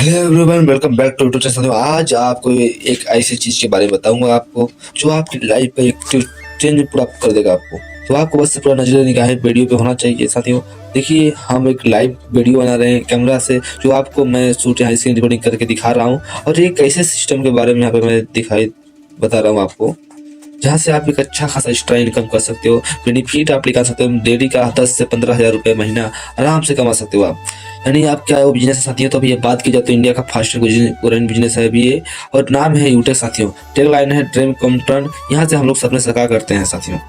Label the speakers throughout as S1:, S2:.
S1: Hello everyone, welcome back to YouTube channel. आज आपको एक ऐसी चीज के बारे में बताऊंगा आपको जो आपकी लाइफ का एक चेंज पूरा कर देगा आपको। तो आपको बस पूरा नजर निगाहें वीडियो पे होना चाहिए साथियों। देखिए, हम एक लाइव वीडियो बना रहे हैं कैमरा से, जो आपको मैं शूट यहाँ स्क्रीन रिकॉर्डिंग करके दिखा रहा हूँ। और एक ऐसे सिस्टम के बारे में यहाँ पे मैं बता रहा हूँ आपको, जहाँ से आप एक अच्छा खासा एक्स्ट्रा इनकम कर सकते हो। बेनिफिट आप निकाल सकते हो डेली का 10 से 15 हज़ार रुपये महीना आराम से कमा सकते हो आप। यानी आप क्या वो बिजनेस है साथियों। तो अभी ये बात की जाए तो इंडिया का फास्टेस्ट ग्रोइंग बिजनेस है अभी ये, और नाम है यूटेक साथियों। टैग लाइन है ड्रीम कम टर्न। यहाँ से हम लोग सपने साकार करते हैं साथियों।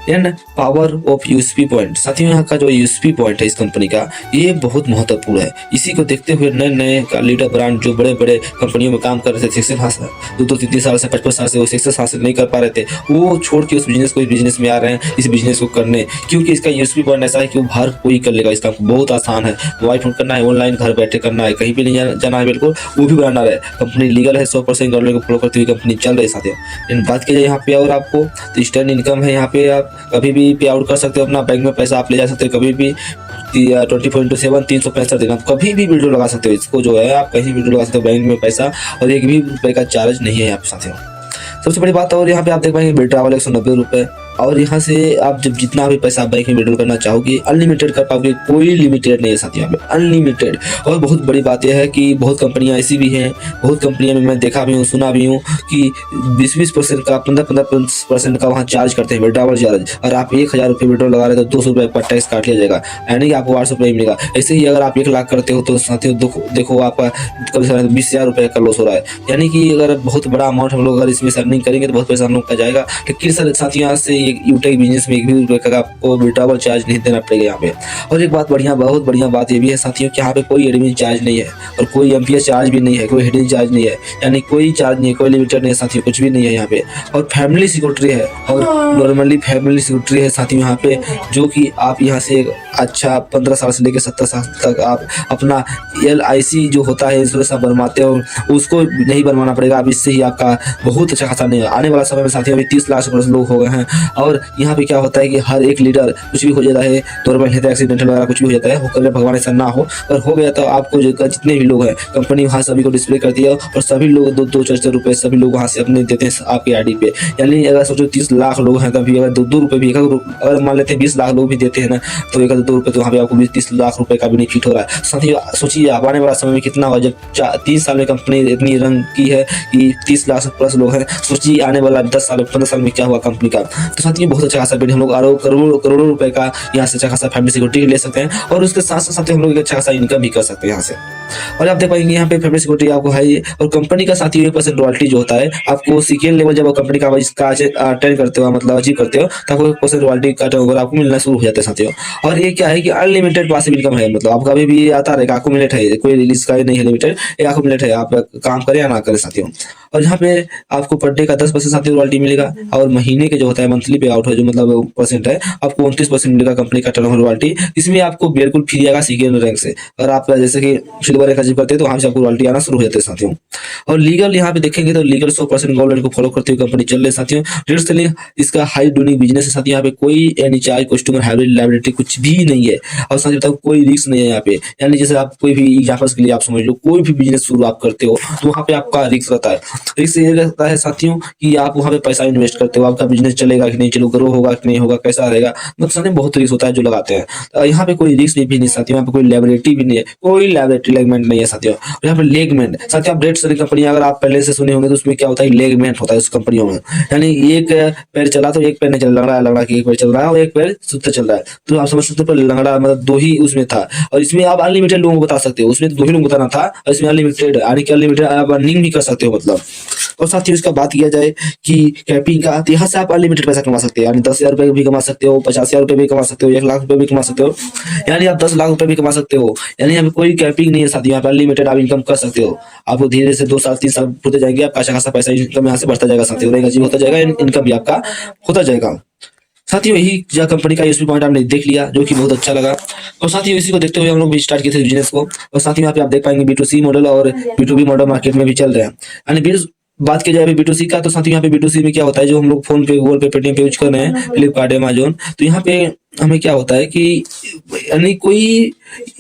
S1: And power of USP point साथियों, यहाँ का जो यूएसपी पॉइंट है इस कंपनी का, ये बहुत महत्वपूर्ण है। इसी को देखते हुए नए नए का लीडर ब्रांड जो बड़े बड़े कंपनियों में काम कर रहे थे, सक्सेस हासिल 2-3 साल से 55 साल से वो सक्सेस हासिल नहीं कर पा रहे थे, वो छोड़ के उस बिजनेस को, इस बिजनेस में आ रहे हैं इस बिजनेस को करने। क्योंकि इसका यूएसपी पॉइंट ऐसा है कि वो हर कोई कर लेगा। इसका बहुत आसान है, मोबाइल फोन करना है, ऑनलाइन घर बैठे करना है, कहीं भी नहीं जाना है बिल्कुल, वो भी बनाना है। कंपनी लीगल है, 100% गवर्नमेंट को फॉलो करती हुई कंपनी चल रही है साथियों। इन बात की जाए यहाँ पे और आपको तो स्टैंड इनकम है। यहाँ पे आप कभी भी पे आउट कर सकते हो, अपना बैंक में पैसा आप ले जा सकते हो कभी भी। 24/7 365 दिन आप कभी भी विड्रॉ लगा सकते हो। इसको जो है आप कहीं विड्रॉ लगा सकते हो बैंक में पैसा, और एक भी रुपए का चार्ज नहीं है यहाँ पे साथियों। सबसे बड़ी बात, और यहाँ पे आप देख पाएंगे बेटा वाले 190 रुपये। और यहाँ से आप जब जितना भी पैसा बैंक में विड्रॉ करना चाहोगे अनलिमिटेड कर पाओगे, कोई लिमिटेड नहीं है साथियों यहाँ पे, अनलिमिटेड। और बहुत बड़ी बात यह है कि बहुत कंपनियां ऐसी भी हैं, बहुत कंपनियों में मैं देखा भी हूँ, सुना भी हूँ कि 20% का 15% का वहाँ चार्ज करते हैं विड्रॉवल चार्ज। और आप 1000 रुपये विड्रॉ लगा रहे हो तो 200 रुपये पर टैक्स काट लिया जाएगा, यानी कि आपको 800 रुपये मिलेगा। ऐसे ही अगर आप 1 लाख करते हो तो साथियों देखो आपका कभी 20,000 रुपये का लॉस हो रहा है। यानी कि अगर बहुत बड़ा अमाउंट हम लोग अगर इसमें अर्निंग करेंगे तो बहुत पैसा हम लोग का जाएगा। लेकिन सर साथियों, यहाँ से यूटेक बिजनेस में 1 भी रुपये का आपको विड्रॉवल चार्ज नहीं देना पड़ेगा यहाँ पे। और एक बात बहुत बढ़िया बात ये भी है साथियों कि यहाँ पे कोई एडमिन चार्ज नहीं है, और कोई एमपीएस चार्ज भी नहीं है, कोई हिडन चार्ज नहीं है, यानी कोई चार्ज नहीं है, कोई लिमिटेड नहीं है साथियों, कुछ भी नहीं है यहाँ पे। और फैमिली सिक्योरिटी है, और नॉर्मली फैमिली सिक्योरिटी है साथियों यहाँ पे, जो कि आप यहाँ से अच्छा 15 साल से लेकर 70 साल तक आप अपना LIC जो होता है इंश्योरेंस आप बनवाते हो, उसको नहीं बनवाना पड़ेगा। अब इससे ही आपका बहुत अच्छा खासा नहीं आने वाला समय में साथियों अभी 30 लाख से लोग हो गए हैं। और यहाँ पे क्या होता है कि हर एक लीडर कुछ भी हो जाता है, नॉर्मल हेल्थ एक्सीडेंटल वगैरह कुछ भी हो जाता है, हो कर भगवान ऐसा ना हो, और हो गया तो आपको जितने भी लोग हैं कंपनी वहाँ सभी को डिस्प्ले करती है, और सभी लोग 2-4 रुपये सभी लोग वहाँ से अपने देते हैं आपके आईडी पे। यानी अगर सोचो 30 लाख लोग हैं तभी अगर 2 रुपये भी, अगर मान लेते हैं 20 लाख लोग भी देते हैं ना, तो 1-2 रुपये तो वहाँ पे आपको 30 लाख रुपये का बेनिफिट हो रहा है साथियों। सोचिए आप आने वाला समय में कितना होगा, जब 3 साल में कंपनी इतनी रन की है कि 30 लाख से प्लस लोग हैं। सोचिए आने वाला 10 साल 15 साल में क्या हुआ कंपनी का। तो साथियों बहुत अच्छा खासा हम लोग करोड़ों रुपए का यहाँ से अच्छा खासा फैमिली सिक्योरिटी ले सकते हैं, और उसके साथ साथ हम लोग अच्छा खासा इनकम भी कर सकते हैं यहाँ से। और आप देख पाएंगे यहाँ पे फैमिली सिक्योरिटी आपको है, और कंपनी का साथ ही 1% रॉयल्टी जो होता है आपको सेकेंड लेवल जब कंपनी का इसका अटेंड करते हो, मतलब अचीव करते हो, तो आपको 1% रॉयल्टी का टर्नओवर आपको मिलना शुरू हो जाता है साथियों। और ये क्या है कि अनलिमिटेड पासिव इनकम है, मतलब आपका अभी भी आता रहेगा, अक्यूमुलेट है, कोई रिलीज का नहीं है लिमिटेड, ये अक्यूमुलेट है, आप काम करें या ना करें साथियों। और यहाँ पे आपको पर डे का 10% साथियों रॉयल्टी मिलेगा, और महीने के जो होता है मंथली पे आउट है जो मतलब परसेंट है, आपको 29% मिलेगा कंपनी का टर्नओवर रॉयल्टी। इसमें आपको बिल्कुल फ्री आएगा सेकेंड रैंक से, और आप जैसे कि सिल्वर रैंक अचीव करते हैं तो वहाँ से आपको रॉयल्टी आना शुरू हो जाते हैं साथियों। और लीगल यहाँ पे देखेंगे तो लीगल 100% गवर्नमेंट को फॉलो करते हुए कंपनी चल रही है साथियों। रेट सेलिंग इसका हाई डूइंग बिजनेस है साथियों। यहाँ पे कोई any charge customer hybrid liability कुछ भी नहीं है, और साथ ही कोई रिस्क नहीं है यहाँ पे। यानी जैसे आप कोई भी एग्जाम्पल के लिए आप समझ लो, कोई भी बिजनेस शुरू आप करते हो तो वहाँ पे आपका रिस्क रहता है। रिस्क ये रहता है साथियों कि आप वहाँ पे पैसा इन्वेस्ट करते हो, आपका बिजनेस चलेगा कि नहीं, चलो ग्रो होगा कि नहीं होगा, कैसा रहेगा, मतलब बहुत रिस्क होता है जो लगाते हैं। यहाँ पे कोई रिस्क भी नहीं साथियों, यहाँ पे कोई लायबिलिटी भी नहीं है, कोई लायबिलिटी लेगमेंट नहीं है साथियों। यहाँ पे लेगमेंट साथियों, आप रेट सेलिंग कंपनी अगर आप पहले से सुने होंगे तो उसमें क्या होता है, लेगमेंट होता है उस कंपनियों में। यानी एक पैर चला तो एक पैर नहीं चल रहा है, लंगड़ा कि एक पैर चल रहा है और एक पैर सुस्त चल रहा है, तो आप समझ सकते हो लंगड़ा मतलब 2 ही उसमें था। और इसमें आप अनलिमिटेड लोगों को बता सकते हो, उसमें 2 ही लोग बताना था, और इसमें अनलिमिटेड यानी कि अनलिमिटेड आप अर्निंग भी कर सकते हो मतलब। और साथियों इसका बात किया जाए कि कैपिंग का, तो यहाँ से आप अनलिमिटेड पैसा कमा सकते हो, यानी 10,000 रुपये भी कमा सकते हो, 50,000 रुपये भी कमा सकते हो, 1 लाख रुपये भी कमा सकते हो, यानी आप 10 लाख रुपये भी कमा सकते हो। यानी यहाँ पे कोई कैपिंग नहीं है साथियों, यहाँ पे अनलिमिटेड आप इनकम कर सकते हो। आपको धीरे से 2 साल 3 साल होते जाएंगे, आपका अच्छा खासा पैसा इनकम यहाँ से बढ़ता जाएगा साथियों, अचीव होता जाएगा, इनकम भी आपका होता जाएगा साथियों। यही जो कंपनी का यूएसपी पॉइंट आपने देख लिया, जो कि बहुत अच्छा लगा। और साथियों इसी को देखते हुए हम लोग भी स्टार्ट किए थे बिजनेस को। और साथियों यहाँ पे आप देख पाएंगे B2C मॉडल और B2B मॉडल मार्केट में भी चल रहे हैं। यानी बात की जाए अभी B2C का, तो साथियों यहाँ पे B2C में क्या होता है, जो हम लोग फोन पे, गूगल पे, पेटीएम पे यूज कर रहे हैं, फ्लिपकार्ट, अमेजोन, तो यहाँ पे हमें क्या होता है कि यानी कोई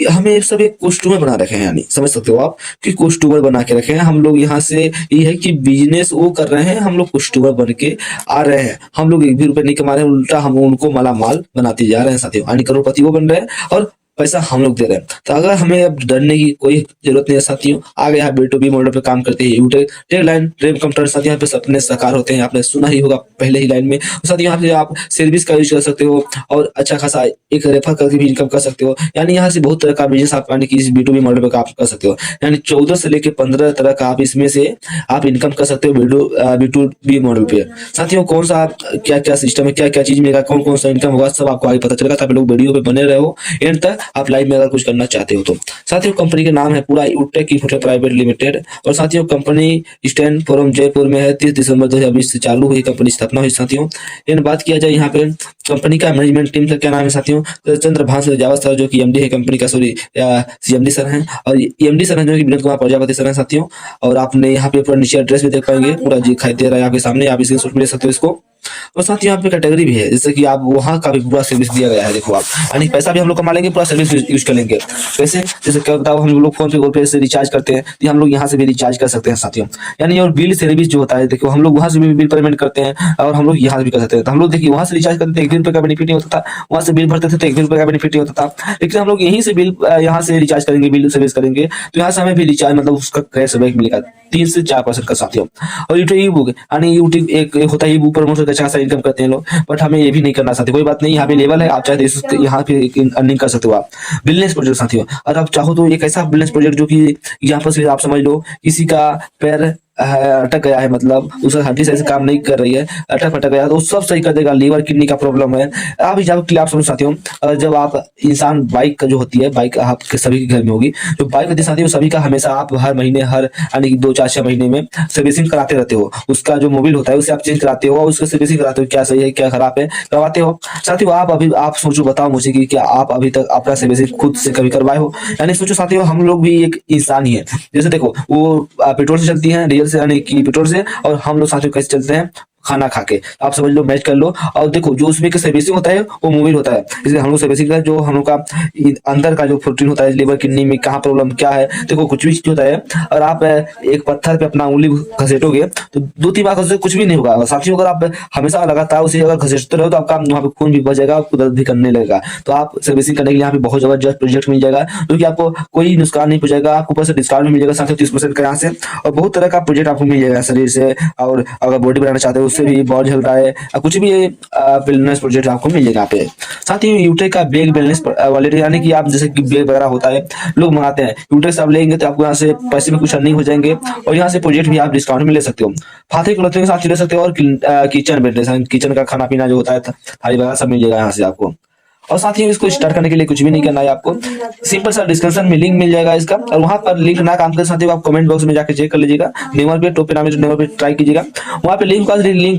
S1: हमें सब एक कस्टमर बना रखे हैं, यानी समझ सकते हो आप कि कस्टमर बना के रखे हैं हम लोग। यहाँ से ये है कि बिजनेस वो कर रहे हैं, हम लोग कस्टमर बन के आ रहे हैं। हम लोग एक भी रुपए नहीं कमा रहे हैं, उल्टा हम उनको माला माल बनाते जा रहे हैं साथियों, यानी करोड़पति वो बन रहे हैं और पैसा हम लोग दे रहे हैं। तो अगर हमें अब डरने की कोई जरूरत नहीं है साथियों। आगे यहाँ B2B मॉडल पे काम करते हैं यूटेक टेक लाइन ड्रीम कंप्यूटर साथियों, यहाँ पे सपने साकार होते हैं। आपने सुना ही होगा पहले ही लाइन में। साथियों यहाँ पे आप सर्विस का यूज कर सकते हो और अच्छा खासा एक रेफर करके भी इनकम कर सकते हो। यानी यहाँ से बहुत तरह का बिजनेस आप यानी कि इस B2B मॉडल पे काम कर सकते हो। यानी 14 से लेके 15 तरह का आप इसमें से आप इनकम कर सकते हो B2B मॉडल पे। साथियों कौन सा क्या क्या सिस्टम है, क्या क्या चीज मिलेगा, कौन कौन सा इनकम होगा, सब आपको आगे पता चलेगा। तो आप लोग वीडियो पे बने रहे हो एंड तक, आप लाइव में अगर कुछ करना चाहते हो तो। साथियों कंपनी का नाम है पूरा यूटेक इन्फोटेक प्राइवेट लिमिटेड और साथियों कंपनी स्टैंड फ्रॉम जयपुर में है। 30 दिसंबर 2020 से चालू हुई कंपनी स्थापना हुई साथियों। एंड बात किया जाए यहाँ पे कंपनी का मैनेजमेंट टीम का क्या नाम है साथियों, तो चंद्रभान जावत सर जो कि एमडी है कंपनी का, सॉरी सीएमडी सर हैं, और एमडी सर हैं जो कि विनोद कुमार प्रजापति सर हैं साथियों। और आपने यहाँ पे पूरा नीचे एड्रेस भी देख पाएंगे, पूरा दिखाई दे रहा है आपके सामने, आप स्क्रीनशॉट ले सकते हो इसको। और साथ ही यहाँ पे कैटेगरी भी है, जैसे कि आप वहाँ का भी पूरा सर्विस दिया गया है। देखो आप यानी पैसा भी हम लोग कमा लेंगे, पूरा सर्विस यूज कर लेंगे। कैसे, जैसे क्या बताओ, हम लोग फोन पे गूगल पे से रिचार्ज करते हैं, तो हम लोग यहाँ से भी रिचार्ज कर सकते हैं साथियों। यानी और बिल सर्विस जो होता है, देखो हम लोग वहाँ से भी बिल पेमेंट करते हैं और हम लोग यहाँ से भी कर सकते हैं। तो हम लोग देखिए वहाँ से रिचार्ज करते थे 1 रुपये का बेनिफिट नहीं होता था, वहाँ से बिल भरते थे तो 1 रुपये का बेनिफिट नहीं होता था। लेकिन हम लोग यहीं से बिल यहाँ से रिचार्ज करेंगे, बिल सर्विस करेंगे, तो यहाँ से हमें भी रिचार्ज मतलब उसका कैशबैक मिलेगा 3 से 4% का साथियों। और यूट्यूब ई बुक यानी यूट्यूब एक होता है ई बुक प्रमोशन का अच्छा खासा इनकम करते हैं लोग, बट हमें ये भी नहीं करना चाहते, कोई बात नहीं, यहाँ पे लेवल है, आप चाहे तो यहाँ पे अर्निंग कर सकते हो आप। बिजनेस प्रोजेक्ट साथियों, और आप चाहो तो एक ऐसा बिजनेस प्रोजेक्ट जो कि यहाँ पर आप समझ लो किसी का पैर अटक गया है, मतलब उसका हड्डी सही से काम नहीं कर रही है, अटक गया, तो सब सही कर देगा। लीवर किडनी का प्रॉब्लम है, आप जब क्लियर सुनो साथियों, जब आप इंसान बाइक का जो होती है, बाइक आपके सभी के घर में होगी, जो बाइक होती है साथियों सभी का, हमेशा आप हर महीने यानी 2-4-6 महीने में सर्विसिंग कराते रहते हो। उसका जो मोबिल होता है उसे आप चेंज कराते हो और उसका सर्विसिंग कराते हो, क्या सही है क्या खराब है करवाते हो साथियों। आप सोचो, बताओ मुझे कि क्या आप अभी तक अपना सर्विसिंग खुद से कभी करवाए हो? यानी सोचो साथियों, हम लोग भी एक इंसान ही है। जैसे देखो वो पेट्रोल से चलती है, डीजल से यानी कि पेट्रोल से, और हम लोग साथियों कैसे चलते हैं, खाना खा के। आप समझ लो, मैच कर लो। और देखो जो उसमें का सर्विसिंग होता है वो मोबिल होता है, इसलिए हम लोग सर्विसिंग का जो हम लोग का अंदर का जो प्रोटीन होता है, लिवर किडनी में कहाँ प्रॉब्लम क्या है, देखो कुछ भी होता है। और आप एक पत्थर पे अपना उंगली घसेटोगे तो 2-3 बार घसेटोगे कुछ भी नहीं होगा साथियों। अगर आप हमेशा लगातार उसे अगर घसेटते रहो तो आपका वहाँ पे खून भी बच जाएगा, आपको दर्द भी करने लगेगा। तो आप सर्विसिंग करने के लिए यहाँ पे बहुत जबरदस्त प्रोजेक्ट मिल जाएगा, जो कि आपको कोई नुकसान नहीं पहुंचेगा, आपको ऊपर से डिस्काउंट भी मिल जाएगा साथियों 30% का यहाँ से। और बहुत तरह का प्रोजेक्ट आपको मिल जाएगा शरीर से, और अगर बॉडी बनाना चाहते हो उससे भी, बहुत चल रहा है, कुछ भी वेलनेस प्रोजेक्ट आपको मिल जाएगा पे। साथ ही यूटेक का बैग वेलनेस वॉलेट, यानी कि आप जैसे कि बैग वगैरह होता है लोग मंगाते हैं, यूटेक से आप लेंगे तो आपको यहाँ से पैसे में कुछ अर्निंग हो जाएंगे, और यहाँ से प्रोजेक्ट भी आप डिस्काउंट में ले सकते हो। फाते क्लॉथिंग के साथ ले सकते हो, और किचन बेड, किचन का खाना पीना जो होता है थाली वगैरह सब मिल जाएगा यहाँ से आपको। और साथ ही इसको स्टार्ट करने के लिए कुछ भी नहीं करना है आपको, सिंपल सा डिस्क्रिप्शन में लिंक मिल जाएगा इसका, और वहां पर लिंक ना काम कर साथ ही आप कमेंट बॉक्स में जाकर चेक कर लीजिएगा, नेवर पे टॉप पे नाम है, नेवर पे ट्राई कीजिएगा, वहां पे लिंक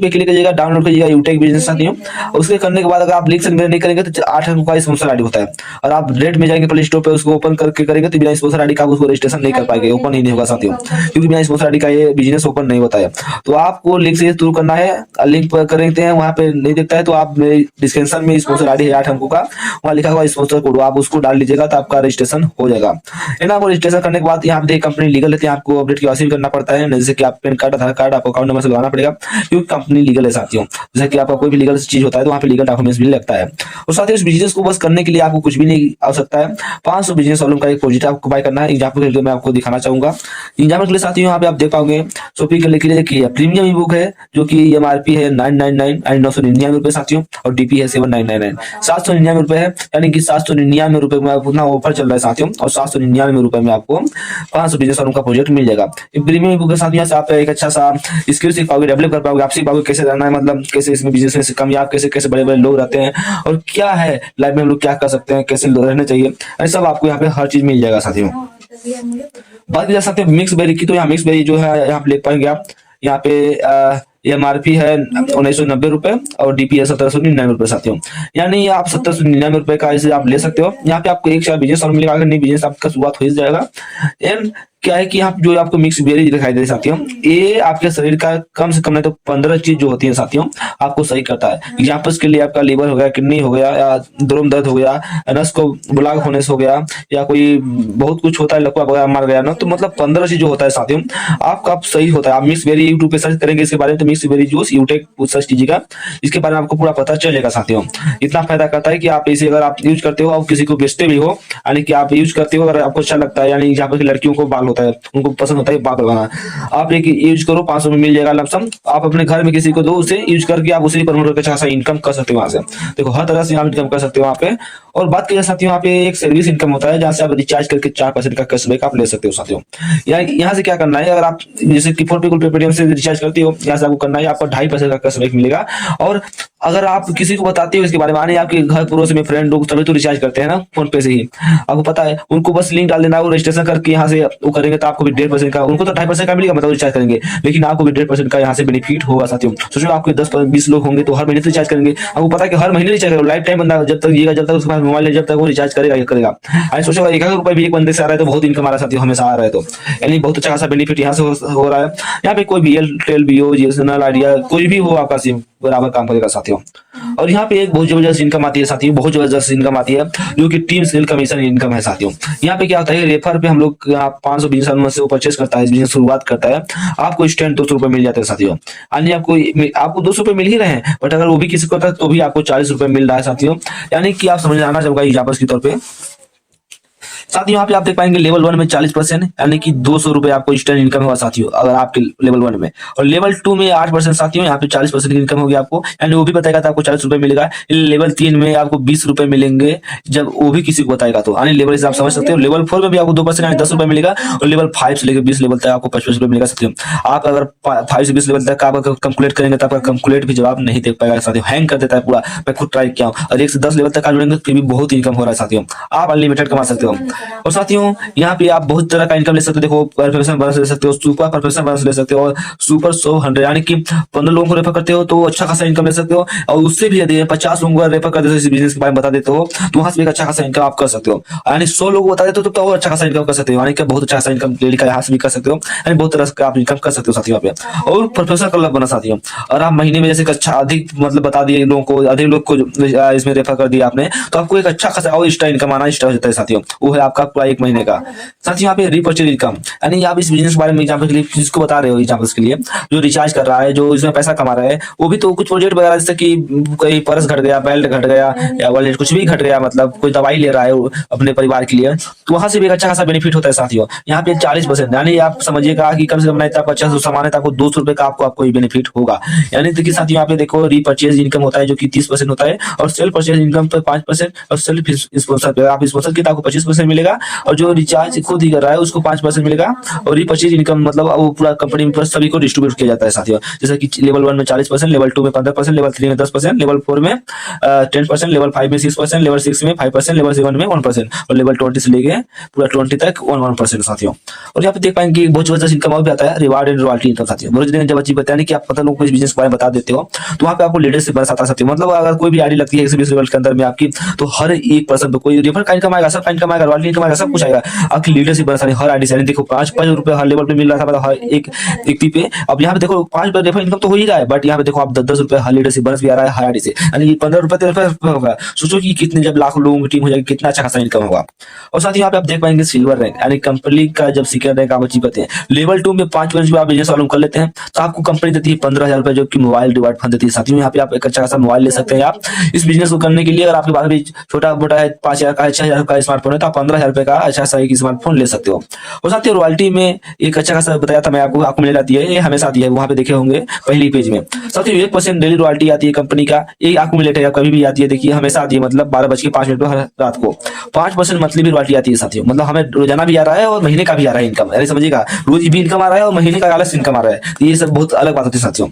S1: पे क्लिक कीजिएगा, डाउनलोड कीजिएगा यूटेक बिजनेस साथियों। उसके करने के बाद अगर आप लिंक से नहीं करेंगे तो 8 अंक का स्पॉन्सर आईडी होता है, और आप रेट में जाएंगे प्ले स्टोर पे, उसको ओपन करके करेंगे तो बिना स्पॉन्सर आईडी का उसको रजिस्ट्रेशन नहीं कर पाएंगे, ओपन ही नहीं होगा साथियों, क्योंकि बिना स्पॉन्सर आईडी का ये बिजनेस ओपन नहीं होता है। तो आपको लिंक से शुरू करना है, लिंक पर करते हैं, वहां पे नहीं दिखता है तो आप डिस्क्रिप्शन में स्पॉन्सर आईडी है 8 अंकों का, वहां लिखा स्पॉन्सर कोड, आप उसको डाल लीजिएगा तो आपका रजिस्ट्रेशन हो जाएगा। है ना, वो रजिस्ट्रेशन करने के बाद यहाँ पे कंपनी लीगल है, आपको अपडेट KYC भी करना पड़ता है, जैसे कि आप पैन कार्ड, आधार कार्ड, आपको अकाउंट नंबर से लगाना पड़ेगा, क्योंकि कंपनी लीगल है साथियों। जैसे कि आपका कोई भी लीगल चीज होता है तो वहाँ पे लीगल डॉक्यूमेंट्स भी लगता है। और साथ ही उस बिजनेस को बस करने के लिए आपको कुछ भी नहीं आवश्यकता है, 500 बिजनेस वॉल्यूम का एक प्रोजेक्ट आपको बाय करना है। एग्जाम्पल के लिए मैं आपको दिखाना चाहूंगा, एग्जाम्पल के लिए साथियों यहाँ पे आप देख पाओगे शॉपिंग करने के लिए देखिए प्रीमियम ई बुक है, जो कि MRP है 999 एंड 999 रुपए साथियों, और DP है 799, 799 रुपए है, यानी कि 799 रुपए में उतना ऑफर चल रहा है साथियों, और 799 रुपए में आपको 500 बिजनेस वालों का प्रोजेक्ट मिल जाएगा। प्रीमियम बुक के साथ यहाँ से आप एक अच्छा सा स्किल सीख पाओगे, डेवलप कर पाओगे, आप सीख पाओगे कैसे रहना है, मतलब कैसे इसमें बिजनेस में कामयाब, कैसे कैसे बड़े बड़े लोग रहते हैं, और क्या है लाइफ में हम लोग क्या कर सकते हैं, कैसे रहना चाहिए, सब आपको यहाँ पे हर चीज मिल जाएगा साथियों। बात की जा सकते हैं मिक्स बेरी की, तो यहाँ मिक्स बेरी जो है यहाँ पे देख पाएंगे आप, यहाँ पे MRP है 1990 रुपए और DP है 1799 रुपए साथियों, यानी आप 1799 रुपए का इसे आप ले सकते हो। यहाँ पे आपको एक बिजनेस और मिलेगा, अगर नहीं बिजनेस आपका शुरुआत हो जाएगा। एंड क्या है कि यहाँ पे जो आपको मिक्स बेरी दिखाई दे रही है साथियों, ये आपके शरीर का कम से कम नहीं तो 15 चीज जो होती है साथियों आपको सही करता है। एग्जाम्पल्स के लिए आपका लीवर हो गया, किडनी हो गया, या द्रोम दर्द हो गया, नस को ब्लॉक होने से हो गया, या कोई बहुत कुछ होता है, लकवा वगैरह मर गया ना, तो मतलब 15 चीज जो होता है साथियों आपका आप सही होता है। आप मिक्स बेरी यूट्यूब पे सर्च करेंगे इसके बारे में, तो मिक्स बेरी जूस यूटेक सर्च कीजिएगा, इसके बारे में आपको पूरा पता चलेगा साथियों। इतना फायदा करता है कि आप इसे अगर आप यूज करते हो और किसी को बेचते भी हो, यानी कि आप यूज करते हो, अगर आपको अच्छा लगता है, यानी जहाँ पर लड़कियों को बाल होता है, उनको पसंद होता है बाल करवाना, आप एक यूज करो, 500 में मिल जाएगा लमसम, आप अपने घर में किसी को दो, उसे यूज करके आप उसी प्रमोट करके अच्छा खासा इनकम कर सकते हो वहां से। देखो हर तरह से आप इनकम कर सकते हो वहाँ पे। और बात की जा सकती है वहाँ पे एक सर्विस इनकम होता है, जहाँ से आप रिचार्ज करके 4% का कैशबैक आप ले सकते हो साथियों। यहाँ से क्या करना है, अगर आप जैसे कि फोन पे गूगल पे पेटीएम से रिचार्ज करते हो, यहाँ से आपको करना है आपको 2.5% का कैशबैक मिलेगा। और अगर आप किसी को बताते हो इसके बारे में, आने आपके घर पड़ोस में फ्रेंड लोग सभी तो रिचार्ज करते हैं ना फोन पे से ही, आपको पता है, उनको बस लिंक डाल देना, वो रजिस्ट्रेशन करके यहाँ से वो करेंगे, तो आपको भी 1.5% का, उनको तो 2.5% का मिलेगा, मतलब रिचार्ज करेंगे, लेकिन आपको भी 1.5% का यहाँ से बेनिफिट होगा साथियों। सोचो आपके 10-20 लोग होंगे तो हर महीने रिचार्ज करेंगे, आपको पता है कि हर महीने रिचार्ज करेगा, लाइफ टाइम बंदा जब तक जिएगा, जब तक उसके पास मोबाइल है, जब तक वो रिचार्ज करेगा ये करेगा। अरे सोचो 1,000 रुपए भी एक बंदे से आ रहा है तो बहुत इनकम आ रहा है साथियों, हमेशा आ रहा है, तो यानी बहुत अच्छा खासा बेनिफिट यहाँ से हो रहा है। यहाँ पे कोई भी एयरटेल भी हो, बीएसएनएल, आइडिया, कोई भी हो, आपका सिम बराबर काम करेगा साथियों। और यहाँ पे एक बहुत जबरदस्त इनकम आती है साथियों, बहुत जबरदस्त इनकम आती है, जो कि टीम सेल कमीशन इनकम है साथियों। यहाँ पे क्या होता है, रेफर पे हम लोग 500 बिजनेस से वो परचेस करता है, बिजनेस शुरुआत करता है, आपको इंस्टेंट 200 रुपए मिल जाते हैं साथियों। यानी आपको 200 रुपए मिल ही रहे हैं, बट अगर वो भी किसी को होता है तो भी आपको 40 रुपए मिल रहा है साथियों। यानी कि आप समझ आना चाहिए एग्जाम्पल्स के तौर पे साथियों। यहाँ पे आप देख पाएंगे लेवल 1 में 40%, यानी कि 200 रुपए आपको इंस्टेंट इनकम होगा साथियों, अगर आपके लेवल 1 में। और लेवल 2 में 8% साथियों, यहाँ पे 40% की इनकम होगी आपको, यानी वो भी बताएगा तो आपको 40 रुपए मिलेगा। लेवल 3 में आपको 20 रुपए मिलेंगे, जब वो भी किसी को बताएगा तो, यानी लेवल आप समझ सकते हो। लेवल 4 में भी आपको 2% यानी 10 रुपए मिलेगा, और लेवल 5 से लेकर 20 लेवल तक आपको 25 रुपए मिलेगा साथियों। आप अगर 5 से 20 लेवल तक आप कैलकुलेट करेंगे तो आपका कैलकुलेट भी जवाब नहीं देख पाएगा साथियों, हैंग कर देता है पूरा। मैं खुद ट्राई किया हूँ, और 1 से 10 लेवल तक आप जुड़ेंगे फिर भी बहुत इनकम हो रहा है साथियों, आप अनलिमिटेड कमा सकते हो। और साथियों यहाँ पे आप बहुत तरह का इनकम ले सकते हो, देखो प्रोफेशनल बोनस ले सकते हो, सुपर प्रोफेशनल बोनस ले सकते हो, और सुपर 100 यानी कि 15 लोगों को रेफर करते हो तो अच्छा खासा इनकम ले सकते हो, और उससे भी यदि 50 लोगों को रेफर कर देते हो, इस बिजनेस के बारे में बता देते हो, तो वहां से भी अच्छा खासा इनकम आप कर सकते हो। यानी 100 लोगों को बता देते हो तो और अच्छा खासा इनकम कर सकते हो, यानी कि बहुत अच्छा खासा इनकम डेली का यहाँ से भी कर सकते हो, यानी बहुत तरह का आप इनकम कर सकते हो साथियों यहाँ पे। और प्रोफेशनल क्लब बना साथियों, और आप महीने में जैसे अच्छा अधिक मतलब बता दिए लोगों को, अधिक लोग को इसमें रेफर कर दिया आपने, तो आपको एक अच्छा खासा और एक्स्ट्रा इनकम आना स्टार्ट हो जाता है साथियों, वो है आपका पूरा 1 महीने का। साथियों यहाँ पे रिपर्चेज इनकम, यानी आप इस बिजनेस के बारे में एग्जांपल के लिए जिसको बता रहे हो, एग्जांपल्स के लिए जो रिचार्ज कर रहा है, जो इसमें पैसा कमा रहा है, वो भी तो कुछ प्रोजेक्ट वगैरह, जैसे कि कोई पर्स घट गया, बेल्ट घट गया, या वॉलेट कुछ भी घट गया, मतलब कोई दवाई ले रहा है अपने परिवार के लिए, तो वहां से भी एक अच्छा खासा बेनिफिट होता है साथियों। यहाँ पे 40%, यानी आप समझिएगा कि कम से कम नहीं तो आपको अच्छा सामान है तो आपको 200 रुपए का आपको बेनिफिट होगा। यानी देखिए साथियों यहाँ पे देखो रीपर्चेज इनकम होता है जो कि 30% होता है, और सेल्फ परचेज इनकम पर 5%, और सेल्फ स्पॉन्सर आप स्पॉन्सर किया तो आपको 25% मिलेगा, और जो रिचार्ज खुद ही कर रहा है उसको 5% मिलेगा। और रीपर्चेज इनकम मतलब वो पूरा कंपनी में सभी को डिस्ट्रीब्यूट किया जाता है साथियों, जैसे कि लेवल 1 में 40%, लेवल 2 में 15%, लेवल 3 में 10%, लेवल 4 में 10%, लेवल 5 में 6%, लेवल 6 में 5%, लेवल 7 में 1%, और लेवल 20 से लेके पूरा 20 तक 1% साथियों। और यहाँ पे देख पाएंगे बहुत जबरदस्त इनकम और भी आता है, रिवार्ड एंड रॉयल्टी इनकम साथियों। रोज दिन जब अच्छी बताने कि आप पता लोगों को इस बिजनेस के बारे में बता देते हो, तो वहाँ पे आपको लीडरशिप बना आता है साथियों। मतलब अगर कोई भी आईडी लगती है 120 लेवल के अंदर में आपकी, तो हर एक पर्सन पे कोई रेफर का इनकम आएगा, सब का इनकम आएगा, रॉयल्टी इनकम आएगा, सब कुछ आएगा, आपकी लीडरशिप बना हर आईडी से। देखो 5 रुपए हर लेवल पे मिल रहा था, मतलब हर एक व्यक्ति पे। अब यहाँ पे देखो 5 रेफर इनकम तो हो ही रहा है, बट यहाँ पे देखो आप 10 रुपए हर लीडरशिप बोनस भी आ रहा है हर आईडी से, यानी 15 रुपए रेफर होगा। सोचो कि कितने जब लाखों लोगों की टीम हो जाएगी, कितना अच्छा खासा इनकम होगा। और साथ ही यहाँ पे आप देख पाएंगे सिल्वर रैंक, यानी कंपनी का जब सेकंड रैंक आप अचीव करते हैं। लेवल 2 में 5% आप बिजनेस वालों कर लेते हैं तो आपको कंपनी देती है 15,000 रुपए, जो कि मोबाइल रिवार्ड फंड देती है साथियों। यहाँ पे आप एक अच्छा खासा मोबाइल ले सकते हैं आप इस बिजनेस को करने के लिए। अगर आपके पास भी छोटा मोटा है 5,000 का 6,000 का स्मार्टफोन है, तो आप 15,000 रुपए का अच्छा सा एक स्मार्टफोन ले सकते हो। और साथ ही रॉयल्टी में एक अच्छा खासा बताया था मैं आपको मिल जाती है, ये हमेशा आती है, वहां पे देखे होंगे पहली पेज में। साथ ही 1% डेली रॉयल्टी आती है कंपनी का, ये आपको मिलेट है, कभी भी आती है, देखिए हमेशा आती है, मतलब 12:05 पर हर रात को 5% मंथली भी रॉयल्टी आती है साथियों। मतलब हमें रोजाना भी आ रहा है और महीने का भी आ रहा है इनकम, यानी समझिएगा रोज भी इनकम आ रहा है और महीने का अलग इनकम आ रहा है, तो ये सब बहुत अलग बात होती है साथियों।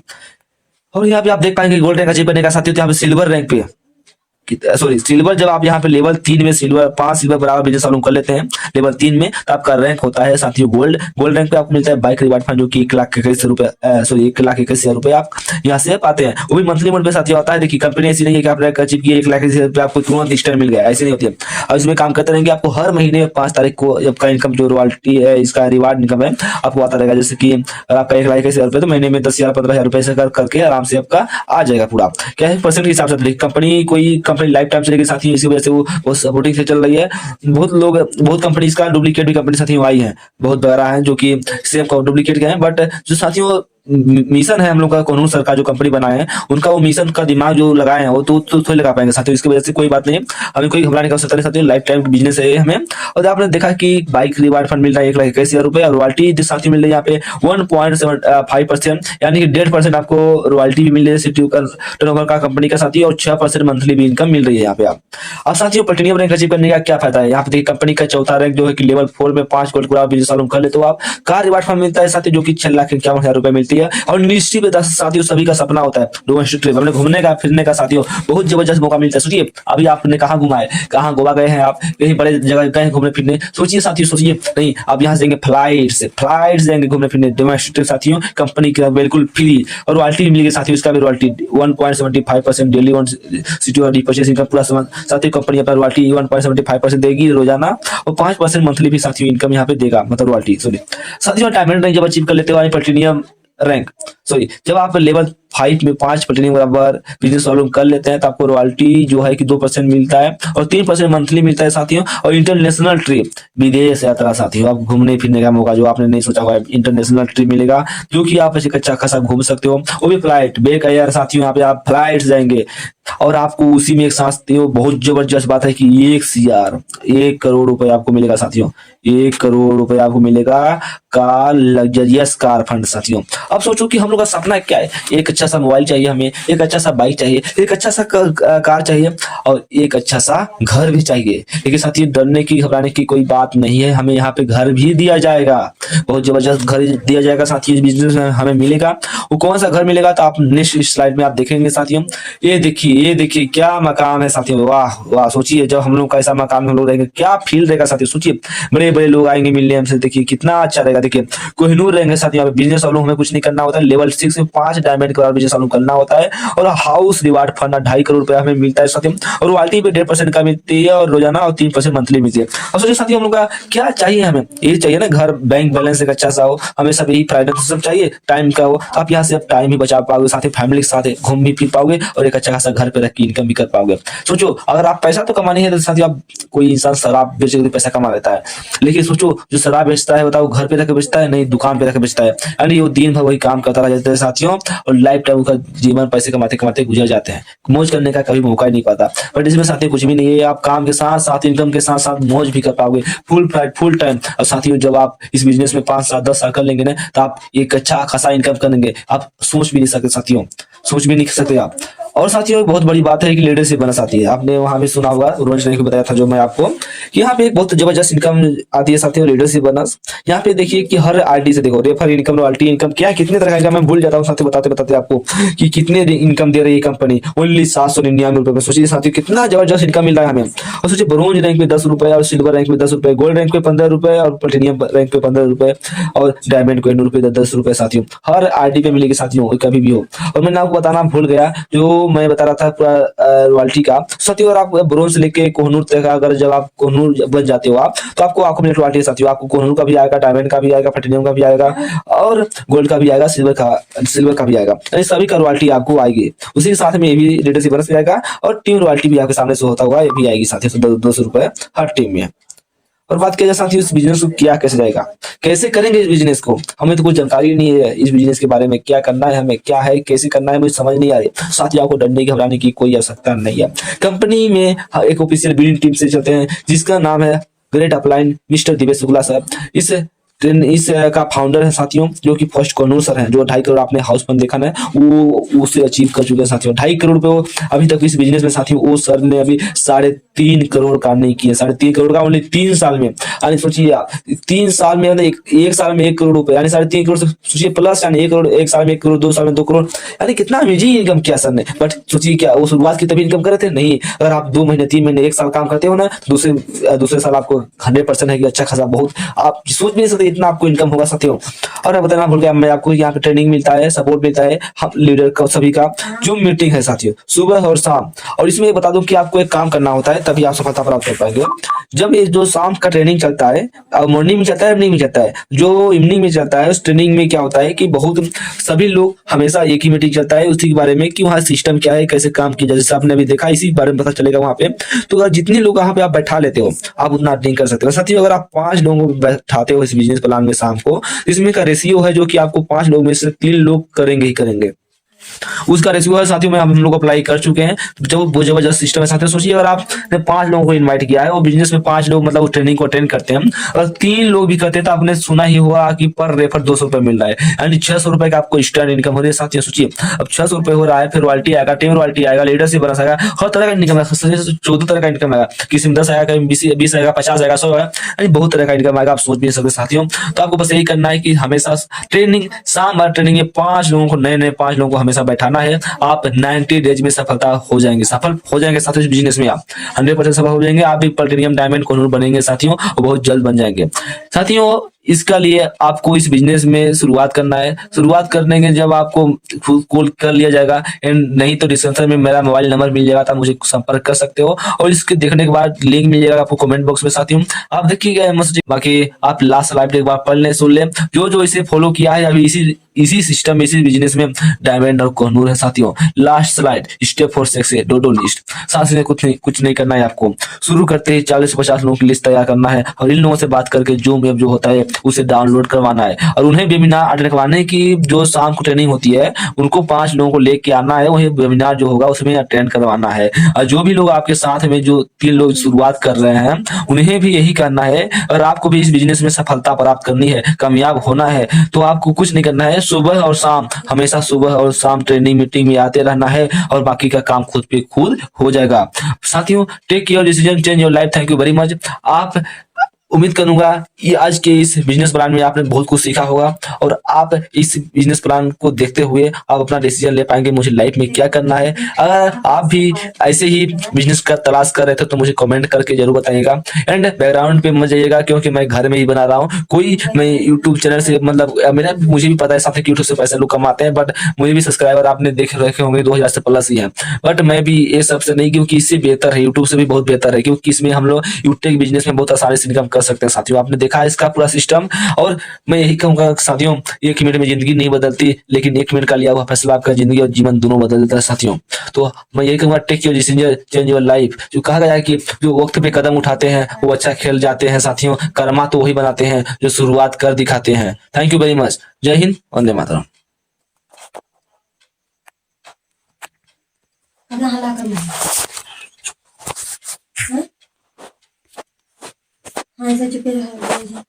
S1: और यहाँ पे आप देख पाएंगे गोल्ड रैंक अचीव करने का साथियों, यहाँ पे सिल्वर रैंक पे सॉरी सिल्वर, जब आप यहाँ पे लेवल 3 में सिल्वर 5 सिल्वर बराबर बिजनेस चालू कर लेते हैं लेवल 3 में, तो आपका रैंक होता है साथियों गोल्ड। गोल्ड रैंक पे आपको मिलता है बाइक रिवार्ड फंड, जो कि 1,21,000 सॉरी 1,21,000 रुपए आप यहाँ से पाते हैं, वो भी मंथली मोड पे साथियों आता है। देखिए कंपनी ऐसी नहीं है कि आप रैंक अचीव किए 1,21,000 रुपए आपको तुरंत इंस्टेंट मिल गया, ऐसी नहीं होती है। और इसमें काम करते रहेंगे, आपको हर महीने 5 तारीख को आपका इनकम जो रॉयल्टी है, इसका रिवार्ड इनकम है, आपको आता रहेगा। जैसे कि आपका 1,21,000 रुपए तो महीने में 10,000 15,000 रुपए से करके आराम से आपका आ जाएगा पूरा। क्या है परसेंट के हिसाब से कंपनी, कोई कंपनी लाइफ टाइम चलेगी साथियों, इसी वजह से वो बहुत सपोर्टिंग से चल रही है। बहुत कंपनीज का डुप्लीकेट भी कंपनी साथियों आई है, बहुत बड़ा है, जो कि सेम का डुप्लीकेट है। बट जो साथियों मिशन है हम लोग का, कोहिनूर सर का जो कंपनी बनाए हैं, उनका वो मिशन का दिमाग जो लगाए हैं वो तो थोड़ी लगा पाएंगे साथियों। इसकी वजह से कोई बात नहीं, हमें कोई घबराने का आवश्यकता नहीं साथियों, लाइफ टाइम बिजनेस है हमें। और आपने देखा कि बाइक रिवार्ड फंड मिल रहा है 1,21,000 रुपए, और रॉयल्टी साथियों मिल रही है यहाँ पे 1.75%, यानी कि 1.5% आपको रॉयल्टी भी मिल रही है सीटीयू का टर्नओवर का कंपनी का साथियों, और 6% मंथली भी इनकम मिल रही है यहाँ पे आप। अब साथियों प्लेटिनियम रैंक अचीव करने का क्या फायदा है, यहाँ पे देखिए कंपनी का चौथा रैंक जो है कि लेवल 4 में 5 गोल्ड पूरा बिजनेस चालू कर ले तो आप कार रिवार्ड फंड मिलता है साथियों, जो कि 6,51,000 रुपए मिलती है। और निश्चित साथियों सभी का सपना होता है डोमेस्टिक ट्रिप, हमने घूमने का फिरने का साथियों बहुत जबरदस्त मौका मिलता है। सोचिए अभी आपने कहाँ घुमा है, कहाँ गोवा गए हैं आप, कहीं बड़े जगह गए घूमने फिरने, सोचिए साथियों, सोचिए नहीं आप यहाँ से जाएंगे फ्लाइट जाएंगे घूमने फिरने डोमेस्टिक ट्रिप साथियों, कंपनी का बिल्कुल फ्री। और रॉयल्टी भी मिलेगी साथियों, इसका भी royalty 1.75% daily on city purchasing का पूरा साथियों, कंपनी अपना रॉयल्टी 1.75% देगी रोजाना, और 5% मंथली भी साथियों इनकम यहाँ पे देगा, मतलब रॉयल्टी। सॉरी साथियों डायमंड रैंक जब अचीव कर लेते हो, प्लेटिनियम रैंक सॉरी जब आप लेवल 5 में 5 प्लेटिनियम बराबर बिजनेस सॉल्व कर लेते हैं, तो आपको रॉयल्टी जो है कि 2% मिलता है, और 3% मंथली मिलता है साथियों। और इंटरनेशनल ट्रिप, विदेश यात्रा साथियों, आप घूमने फिरने का मौका जो आपने नहीं सोचा हुआ, इंटरनेशनल ट्रिप मिलेगा, जो कि आप ऐसे अच्छा खासा घूम सकते हो, वो भी फ्लाइट बेक एयर साथियों, यहाँ पे आप फ्लाइट जाएंगे, और आपको उसी में एक साथ बहुत जबरदस्त बात है कि 1 करोड़ रुपए आपको मिलेगा साथियों, 1 करोड़ रुपए आपको मिलेगा कार लग्जरियस कार फंड साथियों। अब सोचो कि हम लोग का सपना क्या है, एक अच्छा सा मोबाइल चाहिए हमें, एक अच्छा सा बाइक चाहिए, एक अच्छा सा कार चाहिए, और एक अच्छा सा घर भी चाहिए। लेकिन साथियों डरने की घबराने की कोई बात नहीं है, हमें यहाँ पे घर भी दिया जाएगा, बहुत जबरदस्त घर दिया जाएगा साथियों, बिजनेस में हमें मिलेगा। वो कौन सा घर मिलेगा तो आप नेक्स्ट स्लाइड में आप देखेंगे साथियों। ये देखिए क्या मकान है साथियों, वाह वाह, सोचिए जब हम लोग का ऐसा मकान हम लोग रहेंगे क्या फील रहेगा साथियों। सोचिए बड़े बड़े लोग आएंगे मिलने हमसे, देखिए कितना अच्छा रहेगा। देखिए कोहिनूर रहेंगे साथियों, बिजनेस चालू हमें कुछ नहीं करना होता है, लेवल 6 में 5 डायमंड के बिजनेस चालू करना होता है, और हाउस रिवार्ड फंड 2.5 करोड़ रुपया हमें मिलता है साथियों, और रॉयल्टी पे 1.5% का मिलती है, और रोजाना, और 3% मंथली मिलती है। अब सोचिए साथियों हम लोग का क्या चाहिए, हमें ये चाहिए ना घर, बैंक बैलेंस एक अच्छा सा हो, हमें सब यही प्राइवेट सब चाहिए, टाइम का हो, आप यहाँ से आप टाइम भी बचा पाओगे, साथ ही फैमिली के साथ घूम भी फिर पाओगे, और एक अच्छा खासा घर पे रख के इनकम भी कर पाओगे। सोचो अगर आप पैसा तो कमानी है तो साथियों, आप कोई इंसान शराब बेच के पैसा कमा लेता है, लेकिन सोचो जो शराब बेचता है बताओ घर पे रख के बेचता है, नहीं दुकान पे रख के बेचता है, यानी वो दिन भर वही काम करता रह जाता है साथियों, और लाइफ टाइम का जीवन पैसे कमाते कमाते गुजर जाते हैं, मौज करने का कभी मौका ही नहीं पाता। बट इसमें साथियों कुछ भी नहीं है, आप काम के साथ साथ इनकम के साथ साथ मौज भी कर पाओगे फुल टाइम। और साथियों जब आप इस बिजनेस में 5 7 10 साल कर लेंगे ना, तो आप एक अच्छा खासा इनकम करेंगे, आप सोच भी नहीं सकते साथियों, सोच भी नहीं सकते आप। और साथियों एक बहुत बड़ी बात है कि लीडरशिप बनस आती है, आपने वहां भी सुना होगा, रोज ने बताया था जो मैं आपको, कि यहाँ पे एक बहुत जबरदस्त इनकम आती है साथियों, लीडरशिप बनस। यहाँ पे देखिए कि हर आईडी से देखो रेफर इनकम, रॉयल्टी इनकम, क्या कितने तरह का मैं भूल जाता हूँ साथियों, बताते बताते आपको कि कितने इनकम दे रही है कंपनी, ओनली 799 रुपए में। सोचिए साथियों कितना जबरदस्त इनकम मिल रहा है हमें। और सोचिए ब्रोंज रैंक में 10 रुपए, और सिल्वर रैंक में 10 रुपए, गोल्ड रैंक पे 15 रुपए, और प्लेटिनियम रैंक पे 15 रुपए, और डायमंड को 10 रुपए साथियों, हर आईडी पे मिलेगी साथियों, कभी भी हो। और मैंने आपको बताना भूल गया, जो मैं बता रहा था रॉयल्टी का साथियों, अगर आप ब्रोंज से लेके कोहिनूर तक, अगर जब आप कोहिनूर बन जाते हो आप, तो आपको मिनट रॉयल्टी साथियों, आपको कोहिनूर का भी आएगा, डायमंड का भी आएगा, प्लेटिनियम का भी आएगा, और गोल्ड का भी आएगा, सिल्वर का भी आएगा, यानी सभी का रॉयल्टी आपको आएगी। उसी के साथ में ये भी लीडरशिप बोनस भी आएगा, और टीम रॉयल्टी भी आपके सामने से होता होगा, ये भी आएगी साथियों 200 रुपए हर टीम में। और बात किया जाए साथियों इस बिजनेस को क्या कैसे जाएगा, कैसे करेंगे इस बिजनेस को, हमें तो कोई जानकारी नहीं है इस बिजनेस के बारे में, क्या करना है हमें, क्या है कैसे करना है, मुझे समझ नहीं आ रही। साथियों आपको डरने की घबराने की कोई आवश्यकता नहीं है। कंपनी में एक ऑफिशियल बिल्डिंग टीम से चलते हैं, जिसका नाम है great upline mister Divesh Shukla sir. इस का फाउंडर है साथियों, जो कि फर्स्ट कोहिनूर सर हैं, जो 2.5 करोड़ आपने हाउस फंड देखा ना, वो उसे अचीव कर चुके हैं साथियों। 2.5 करोड़ रुपए अभी तक इस बिजनेस में साथियों, वो सर ने अभी 3 करोड़ काम नहीं किए, 3.5 करोड़ का ओनली 3 साल में। यानी सोचिए आप 3 साल में यानी एक साल में 1 करोड़ रुपए, यानी 3.5 करोड़ से सोचिए प्लस, यानी 1 करोड़ एक साल में 1 करोड़, 2 साल में 2 करोड़, यानी कितना अमेजिंग इनकम किया सर ने। बट सोचिए क्या वो शुरुआत की तभी इनकम कर रहे थे? नहीं, अगर आप 2 महीने 3 महीने 1 साल काम करते हो ना, दूसरे साल आपको 100% है कि अच्छा खासा, बहुत आप सोच भी नहीं सकते इतना आपको इनकम होगा साथियों। और मैं बताना भूल गया, मैं आपको यहाँ पे ट्रेनिंग मिलता है, सपोर्ट मिलता है हम लीडर का सभी का। जो मीटिंग है साथियों सुबह और शाम, और इसमें बता दूं कि आपको एक काम करना होता है तभी आप सफलता प्राप्त कर पाएंगे। जब ये जो शाम का ट्रेनिंग चलता है, मॉर्निंग में चलता है, इवनिंग में चलता है, जो इवनिंग में चलता है उस ट्रेनिंग में क्या होता है कि बहुत सभी लोग हमेशा एक ही मीटिंग चलता है उसी के बारे में कि वहाँ सिस्टम क्या है, कैसे काम किया जाए, जैसे आपने अभी देखा इसी बारे में पता चलेगा वहाँ पे। तो अगर जितने लोग वहाँ पे आप बैठा लेते हो आप उतना अर्निंग कर सकते हो साथियों। अगर आप 5 लोगों को बैठाते हो इस बिजनेस प्लान में शाम को, इसमें का रेशियो है जो कि आपको 5 लोग में से 3 लोग करेंगे ही करेंगे, उसका रेशियो है साथियों में हम लोग अप्लाई कर चुके हैं। जो वो जबरदस्त सिस्टम है साथियों। सोचिए अगर आपने 5 लोगों को इनवाइट किया है और बिजनेस में 5 लोग मतलब ट्रेनिंग को अटेंड करते हैं, और 3 लोग भी करते हैं, तो आपने सुना ही होगा कि पर रेफर 200 रुपए मिल रहा है, यानी 600 रुपए का आपको स्टैंड इनकम हो रही है साथियों। सोचिए अब 600 रुपए हो रहा है, फिर रॉयल्टी आएगा, टीम रॉयल्टी आएगा, लीडरशिप बोनस आएगा, हर तरह का इनकम आएगा, 14 तरह का इनकम आएगा, किसी में 10 आएगा, कहीं 20 आएगा, 50 आएगा, 100 आएगा, यानी बहुत तरह का इनकम आएगा, आप सोच भी नहीं सकते साथियों। तो आपको बस यही करना है कि हमेशा ट्रेनिंग शाम ट्रेनिंग में 5 लोगों को, नए 5 लोगों को हमेशा बैठाना है। आप 90 डेज में सफलता हो जाएंगे, सफल हो जाएंगे साथियों। इस बिजनेस में आप 100% सफल हो जाएंगे, आप भी प्लैटिनम डायमंड कोहिनूर बनेंगे साथियों, और बहुत जल्द बन जाएंगे साथियों। इसका लिए आपको इस बिजनेस में शुरुआत करना है। शुरुआत करने के जब आपको कॉल कर लिया जाएगा, एंड नहीं तो डिस्क्रिप्शन में मेरा मोबाइल नंबर मिल जाएगा, तो आप मुझे संपर्क कर सकते हो, और इसके देखने के बाद लिंक मिल जाएगा आपको कमेंट बॉक्स में साथियों। आप देखिएगा मस्त, बाकी आप लास्ट स्लाइड एक बार पढ़ लें, सुन लें, जो इसे फॉलो किया है अभी इसी सिस्टम, इसी बिजनेस में डायमंड और कोहिनूर है साथियों। Last slide step 4 success to do list, साथ में कुछ नहीं करना है आपको। शुरू करते ही 40 से 50 लोगों की लिस्ट तैयार करना है, और इन लोगों से बात करके जो होता है उसे डाउनलोड करवाना है, और उन्हें वेबिनार अटेंड करवाना है कि जो शाम को ट्रेनिंग होती है उनको 5 लोगों को लेके आना है, वही वेबिनार जो होगा उसमें अटेंड करवाना है। और जो भी लोग आपके साथ में जो 3 लोग शुरुआत कर रहे हैं उन्हें भी यही करना है। और आपको भी इस बिजनेस में सफलता प्राप्त करनी है, कामयाब होना है, तो आपको कुछ नहीं करना है, सुबह और शाम, हमेशा सुबह और शाम ट्रेनिंग मीटिंग में आते रहना है, और बाकी का काम खुद पे खुद हो जाएगा साथियों। Take your decision, change your life. Thank you very much. आप उम्मीद करूंगा कि आज के इस बिजनेस प्लान में आपने बहुत कुछ सीखा होगा, और आप इस बिजनेस प्लान को देखते हुए आप अपना डिसीजन ले पाएंगे मुझे लाइफ में क्या करना है। अगर आप भी ऐसे ही बिजनेस का तलाश कर रहे थे तो मुझे कमेंट करके जरूर बताइएगा। एंड बैकग्राउंड पे मत जाइएगा, क्योंकि मैं घर में ही बना रहा हूँ, मैं यूट्यूब चैनल से मतलब मुझे भी पता है साथ यूट्यूब से पैसे लोग कमाते हैं, बट मुझे भी सब्सक्राइबर आपने देख रखे होंगे 2000 से प्लस ही है, बट मैं भी ये सबसे नहीं, क्योंकि इससे बेहतर है, यूट्यूब से भी बहुत बेहतर है, क्योंकि इसमें हम लोग यूट्यूब बिजनेस में बहुत आसानी से इनकम कर सकते हैं साथियों। आपने देखा है इसका पूरा सिस्टम, और मैं यही कहूंगा साथियों, 1 मिनट में जिंदगी नहीं बदलती, लेकिन 1 मिनट का लिया हुआ फैसला आपका जिंदगी और जीवन दोनों बदल देता है साथियों। तो मैं यही कहूंगा, take your decision, change your life. जो कहा गया है कि जो वक्त पे कदम उठाते हैं वो अच्छा खेल जाते हैं साथियों, कर्मा तो वही बनाते हैं जो शुरुआत कर दिखाते हैं। Thank you very much. जय हिंद, वंदे मातरम।
S2: अपना हल्ला करना है। हाँ, ऐसा चुप रहो।